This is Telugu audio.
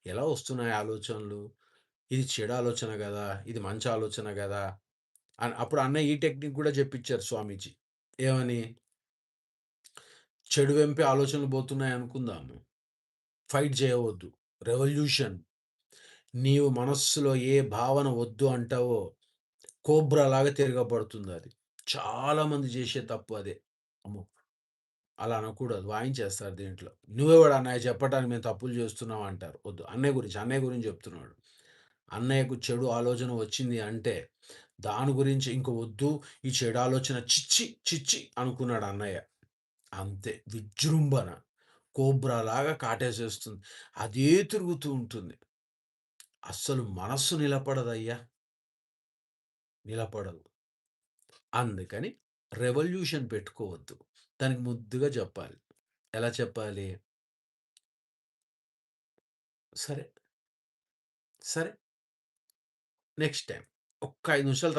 ఎలా వస్తున్నాయి ఆలోచనలు? ఇది చెడు ఆలోచన గదా! ఇది మంచి ఆలోచన గదా! అప్పుడు అన్నయ్య ఈ టెక్నిక్ గూడా జెప్పిచ్చారు స్వామీజీ. ఏమని? చెడు వెంపే ఆలోచనలు బోతున్నాయనుకుందాము. ఫైట్ జేయవద్దు. రెవల్యూషన్. నీవు మనస్సులో ఏ భావన వద్దు అంటావో, కోబ్రాలాగా తిరగబడుతుందది. చాలా మంది జేసే తప్పు అదే. అమ్మో! అలా అనకూడదు. వాయించేస్తారు దీంట్లో. "నువ్వెవడు అన్నయ్య చెప్పటానికి మేము తప్పులు జేస్తున్నాం" అంటారు. వద్దు. అన్నయ్య గురించి జెప్తున్నాడు. అన్నయ్యకు చెడు ఆలోచన వచ్చింది అంటే, దాని గురించి ఇంక వద్దు, ఈ చెడు ఆలోచన ఛీ! ఛీ! అనుకున్నాడు అన్నయ్య. అంతే విజృంభణ. కోబ్రాలాగా కాటేసేస్తుంది. అదే తిరుగుతూ ఉంటుంది. అస్సలు మనస్సు నిలబడదయ్యా. నిలబడదు. అందుకని రెవల్యూషన్ పెట్టుకోవద్దు. దానికి ముద్దుగా జెప్పాలి. ఎలా చెప్పాలి? సరే, సరే నెక్స్ట్ టైమ్. ఒక్క 5 నిమిషాల తర్వాత